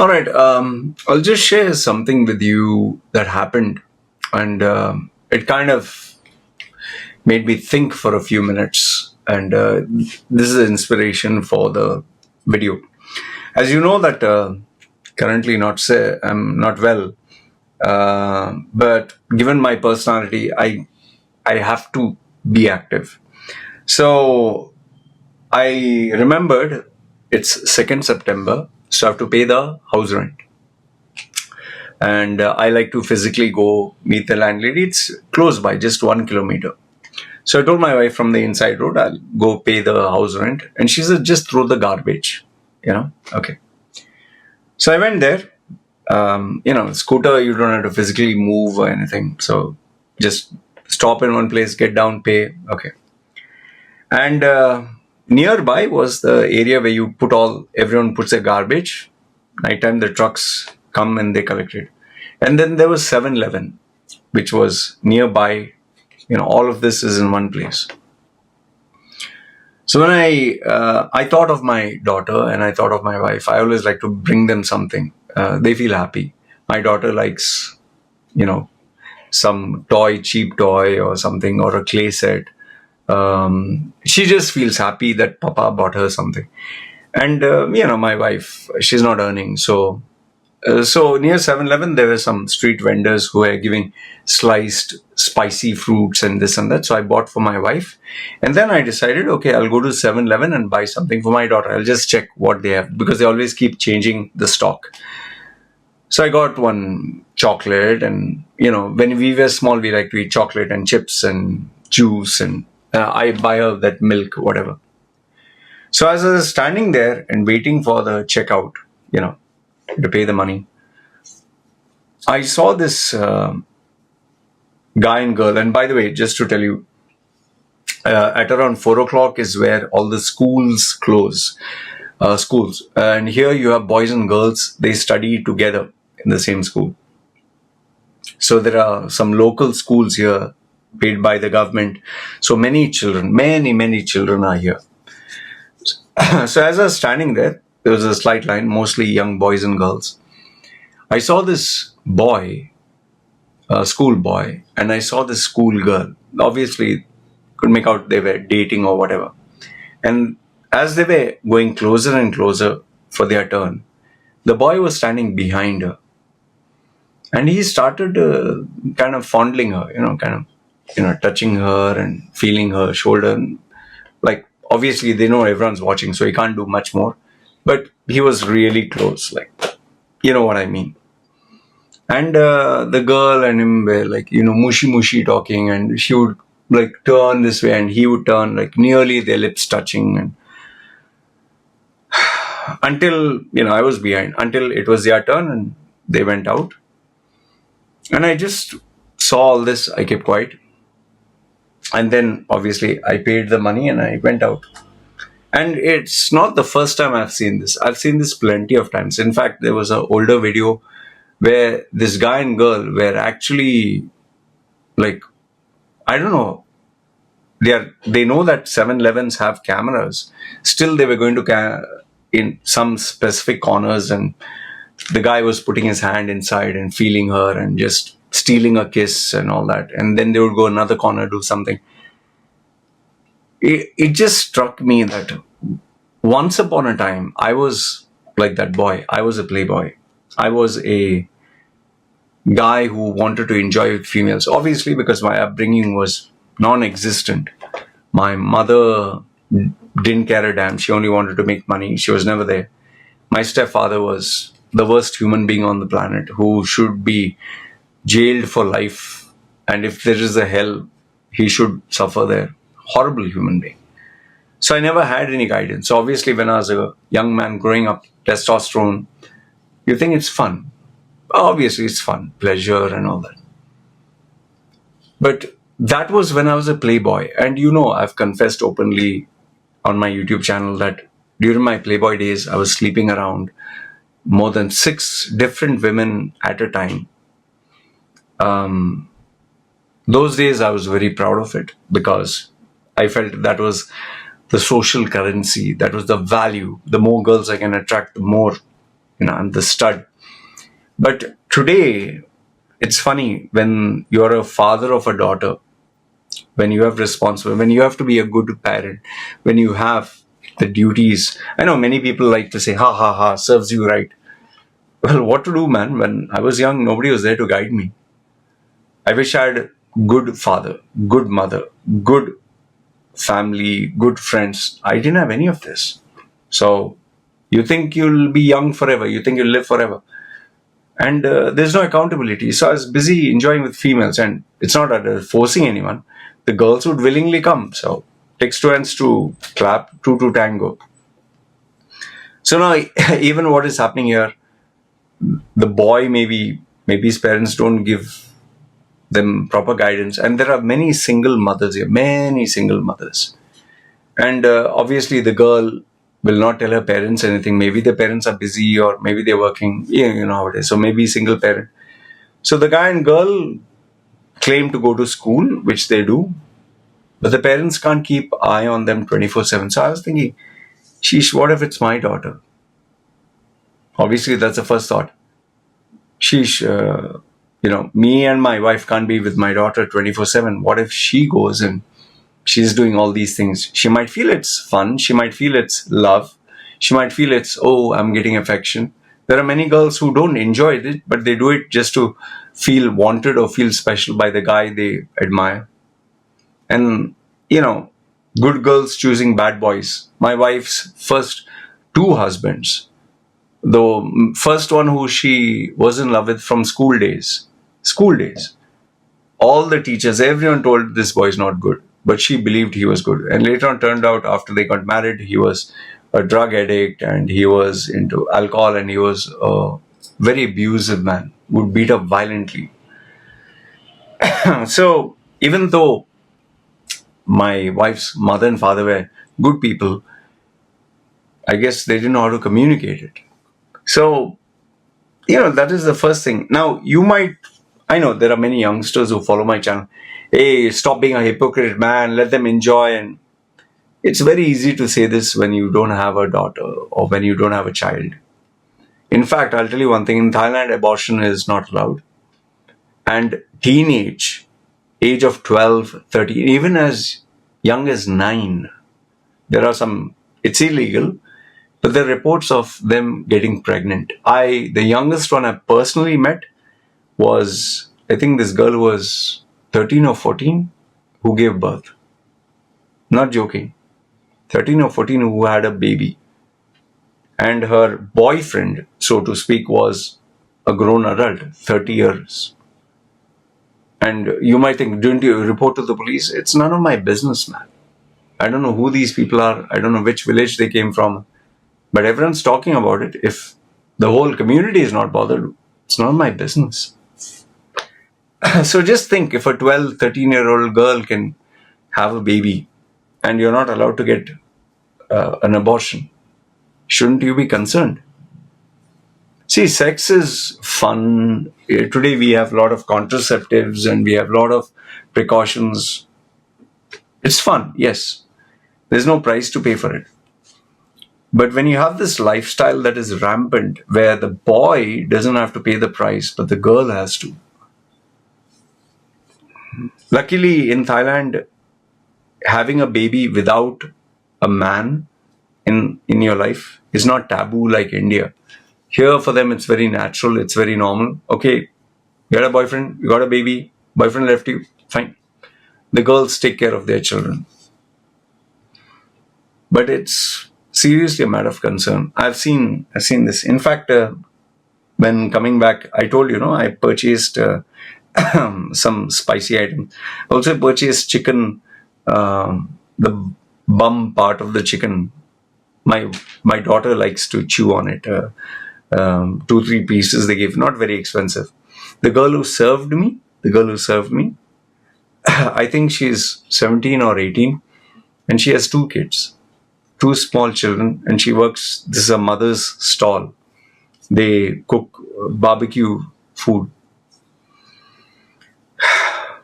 All right. I'll just share something with you that happened, and it kind of made me think for a few minutes. And this is inspiration for the video. As you know, that currently I'm not well, but given my personality, I have to be active. So I remembered it's 2nd September, so I have to pay the house rent. And I like to physically go meet the landlady. It's close by, just 1 kilometer. So I told my wife from the inside road, I'll go pay the house rent. And she said, just throw the garbage, Okay. So I went there. Scooter, you don't have to physically move or anything. So just stop in one place, get down, pay. Okay. And nearby was the area where everyone puts their garbage. Nighttime, the trucks come and they collect it. And then there was 7-Eleven, which was nearby. All of this is in one place. So when I thought of my daughter and I thought of my wife, I always like to bring them something. They feel happy. My daughter likes, some cheap toy or something, or a clay set. She just feels happy that Papa bought her something. And, my wife, she's not earning. So near 7-Eleven, there were some street vendors who were giving sliced spicy fruits and this and that. So I bought for my wife. And then I decided, okay, I'll go to 7-Eleven and buy something for my daughter. I'll just check what they have, because they always keep changing the stock. So I got one chocolate, and, when we were small, we like to eat chocolate and chips and juice, and I buy her that milk, whatever. So as I was standing there and waiting for the checkout, to pay the money, I saw this guy and girl. And by the way, just to tell you, at around 4 o'clock is where all the schools close. And here you have boys and girls, they study together in the same school. So there are some local schools here paid by the government. So many children, many children are here. So as I was standing there was a slight line, mostly young boys and girls. I saw this boy, a school boy, and I saw this school girl. Obviously, could make out they were dating or whatever. And as they were going closer and closer for their turn, the boy was standing behind her. And he started kind of fondling her, touching her and feeling her shoulder. Like, obviously, they know everyone's watching, so he can't do much more. But he was really close, like, you know what I mean. And the girl and him were like, mushy talking, and she would like turn this way and he would turn, like nearly their lips touching. And until, I was behind, until it was their turn and they went out. And I just saw all this, I kept quiet. And then obviously I paid the money and I went out. And it's not the first time I've seen this. I've seen this plenty of times. In fact, there was an older video where this guy and girl were actually, like, I don't know, they know that 7-Elevens have cameras. Still, they were going to in some specific corners, and the guy was putting his hand inside and feeling her and just stealing a kiss and all that. And then they would go another corner, do something. It just struck me that once upon a time, I was like that boy. I was a playboy. I was a guy who wanted to enjoy with females. Obviously, because my upbringing was non-existent. My mother didn't care a damn. She only wanted to make money. She was never there. My stepfather was the worst human being on the planet, who should be jailed for life. And if there is a hell, he should suffer there. Horrible human being. So I never had any guidance. So obviously, when I was a young man growing up, testosterone, you think it's fun. Obviously, it's fun, pleasure and all that. But that was when I was a playboy. And I've confessed openly on my YouTube channel that during my playboy days, I was sleeping around more than 6 different women at a time. Those days, I was very proud of it, because I felt that was the social currency. That was the value. The more girls I can attract, the more, I'm the stud. But today, it's funny when you're a father of a daughter, when you have responsibility, when you have to be a good parent, when you have the duties. I know many people like to say, ha ha ha, serves you right. Well, what to do, man? When I was young, nobody was there to guide me. I wish I had good father, good mother, good family, good friends. I didn't have any of this. So you think you'll be young forever, you think you'll live forever. And there's no accountability. So I was busy enjoying with females, and it's not that forcing anyone. The girls would willingly come. So takes two hands to clap, two to tango. So now, even what is happening here, the boy maybe his parents don't give them proper guidance, and there are many single mothers here, many single mothers, and obviously the girl will not tell her parents anything. Maybe the parents are busy, or maybe they're working. You know how it is. So maybe single parent. So the guy and girl claim to go to school, which they do, but the parents can't keep eye on them 24/7. So I was thinking, sheesh, what if it's my daughter? Obviously, that's the first thought. Sheesh, me and my wife can't be with my daughter 24/7. What if she goes and she's doing all these things? She might feel it's fun. She might feel it's love. She might feel it's, oh, I'm getting affection. There are many girls who don't enjoy it, but they do it just to feel wanted or feel special by the guy they admire. And, good girls choosing bad boys. My wife's first two husbands, the first one who she was in love with from school days, all the teachers, everyone told this boy is not good, but she believed he was good. And later on, turned out after they got married, he was a drug addict, and he was into alcohol, and he was a very abusive man, would beat up violently. So even though my wife's mother and father were good people, I guess they didn't know how to communicate it. So, that is the first thing. Now, I know there are many youngsters who follow my channel. Hey, stop being a hypocrite, man. Let them enjoy. And it's very easy to say this when you don't have a daughter or when you don't have a child. In fact, I'll tell you one thing. In Thailand, abortion is not allowed. And age of 12, 13, even as young as 9, it's illegal. But there are reports of them getting pregnant. The youngest one I personally met was, I think this girl was 13 or 14 who gave birth. Not joking. 13 or 14 who had a baby. And her boyfriend, so to speak, was a grown adult, 30 years. And you might think, didn't you report to the police? It's none of my business, man. I don't know who these people are. I don't know which village they came from. But everyone's talking about it. If the whole community is not bothered, it's not my business. So just think, if a 12, 13-year-old girl can have a baby and you're not allowed to get an abortion, shouldn't you be concerned? See, sex is fun. Today we have a lot of contraceptives and we have a lot of precautions. It's fun, yes. There's no price to pay for it. But when you have this lifestyle that is rampant, where the boy doesn't have to pay the price, but the girl has to. Luckily, in Thailand, having a baby without a man in your life is not taboo like India. Here, for them, it's very natural, it's very normal. Okay, you got a boyfriend, you got a baby, boyfriend left you, fine. The girls take care of their children. But it's seriously a matter of concern. I've seen this. In fact, when coming back, I told you, I purchased some spicy items. Also purchased chicken, the bum part of the chicken. My daughter likes to chew on it. 2-3 pieces they gave, not very expensive. The girl who served me, I think she's 17 or 18, and she has 2 kids. 2 small children, and she works. This is a mother's stall. They cook barbecue food.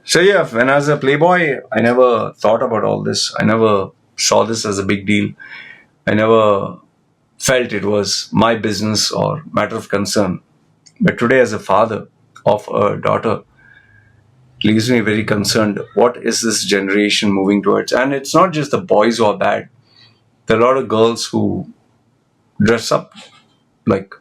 So yeah, when I was a playboy, I never thought about all this. I never saw this as a big deal. I never felt it was my business or matter of concern. But today, as a father of a daughter, it leaves me very concerned. What is this generation moving towards? And it's not just the boys who are bad. There are a lot of girls who dress up like,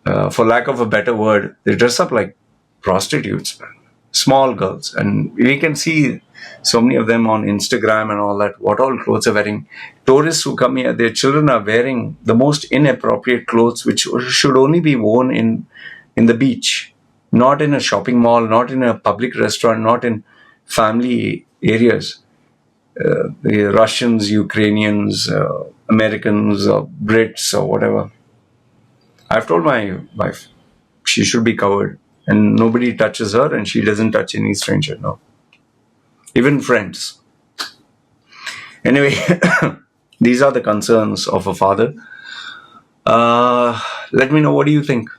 for lack of a better word, they dress up like prostitutes, man. Small girls. And we can see so many of them on Instagram and all that, what all clothes are wearing. Tourists who come here, their children are wearing the most inappropriate clothes, which should only be worn in the beach, not in a shopping mall, not in a public restaurant, not in family areas. The Russians, Ukrainians, Americans, or Brits, or whatever. I've told my wife she should be covered, and nobody touches her, and she doesn't touch any stranger. No, even friends. Anyway, these are the concerns of a father. Let me know, what do you think,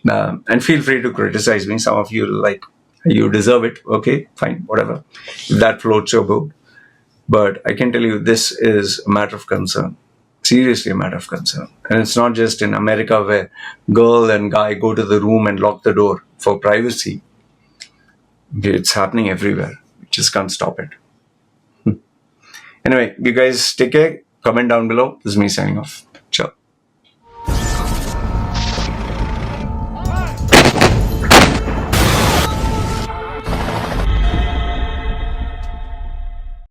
and feel free to criticize me. Some of you like, you deserve it. Okay, fine, whatever. If that floats your boat, but I can tell you this is a matter of concern. Seriously, a matter of concern. And it's not just in America where girl and guy go to the room and lock the door for privacy. It's happening everywhere. You just can't stop it. Anyway, you guys take care. Comment down below. This is me signing off.